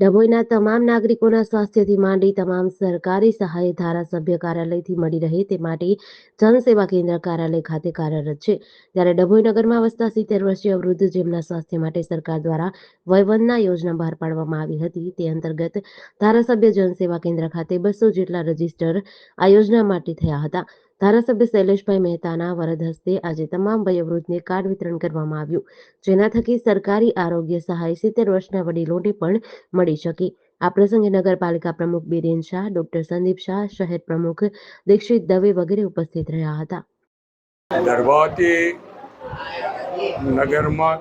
ડભોઈના તમામ નાગરિકોના સ્વાસ્થ્યથી માંડી તમામ સરકારી સહાય ધારાસભ્ય કાર્યાલયથી મળી રહે તે માટે જનસેવા કેન્દ્ર કાર્યાલય ખાતે કાર્યરત છે. ત્યારે ડભોઈ નગરમાં વસતા 70 વર્ષીય વૃદ્ધ જેમના સ્વાસ્થ્ય માટે સરકાર દ્વારા વયવંદના યોજના બહાર પાડવામાં આવી હતી, તે અંતર્ગત ધારાસભ્ય જનસેવા કેન્દ્ર ખાતે 200 જેટલા રજીસ્ટર આ યોજના માટે થયા હતા. ધારાસભ્ય શૈલેષભાઈ મહેતાના વરદ હસ્તે આજે તમામ વયોવૃદ્ધને કાર્ડ વિતરણ કરવામાં આવ્યું, જેના થકી સરકારી આરોગ્ય સહાય 70 વર્ષના વડીલોને પણ મળી શકે. આ પ્રસંગે નગરપાલિકા પ્રમુખ બિરેન શાહ, ડોક્ટર સંદીપ શાહ, શહેર પ્રમુખ દીક્ષિત દવે વગેરે ઉપસ્થિત રહ્યા હતા. દર્ભાવતી નગરમાં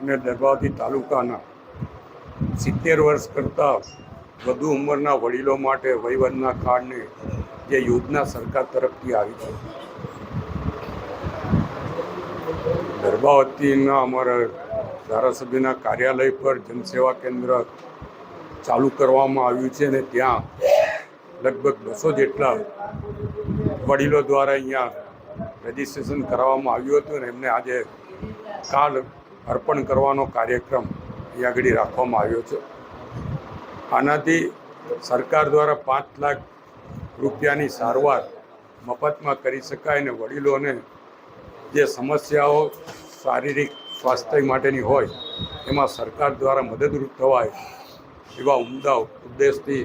અને દર્ભાવતી તાલુકાના 70 વર્ષ કરતાં વધુ ઉંમરના વડીલો માટે વયવંદના કાર્ડની જે યોજના સરકાર તરફથી આવી છે, દર્ભાવતીના અમારા ધારાસભ્યના કાર્યાલય પર જનસેવા કેન્દ્ર ચાલુ કરવામાં આવ્યું છે અને ત્યાં લગભગ 200 જેટલા વડીલો દ્વારા અહીંયા રજીસ્ટ્રેશન કરાવવામાં આવ્યું હતું અને એમને આજે કાર્ડ અર્પણ કરવાનો કાર્યક્રમ અહીંયા આગળ રાખવામાં આવ્યો છે. આનાથી સરકાર દ્વારા 5 લાખ રૂપિયાની સારવાર મફતમાં કરી શકાય અને વડીલોને જે સમસ્યાઓ શારીરિક સ્વાસ્થ્ય માટેની હોય એમાં સરકાર દ્વારા મદદરૂપ થવાય એવા ઉમદા ઉદ્દેશથી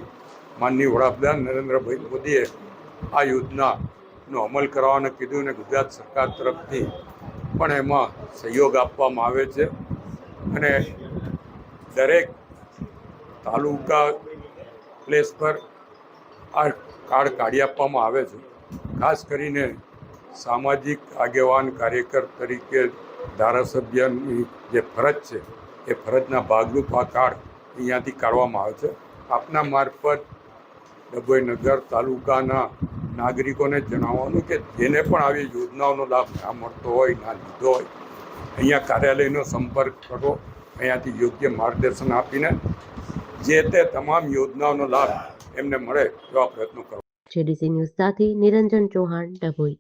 માનનીય વડાપ્રધાન નરેન્દ્રભાઈ મોદીએ આ યોજનાનો અમલ કરવાનું કીધું અને ગુજરાત સરકાર તરફથી પણ એમાં સહયોગ આપવામાં આવે છે અને દરેક તાલુકા પ્લેસ પર આ કાર્ડ કાઢી આપવામાં આવે છે. ખાસ કરીને સામાજિક આગેવાન કાર્યકર તરીકે ધારાસભ્યની જે ફરજ છે એ ફરજના ભાગરૂપ આ કાર્ડ અહીંયાથી કાઢવામાં આવે છે. આપના મારફત ડભોઈ નગર તાલુકાના નાગરિકોને જણાવવાનું કે જેને પણ આવી યોજનાઓનો લાભ ના મળતો હોય, ના લીધો હોય, અહીંયા કાર્યાલયનો સંપર્ક કરો. અહીંયાથી યોગ્ય માર્ગદર્શન આપીને જે તે તમામ યોજનાઓનો લાભ એમને મળે એવા પ્રયત્નો કરો. જેડીસી ન્યૂઝ સાથે નિરંજન ચૌહાણ, ડભોઈ.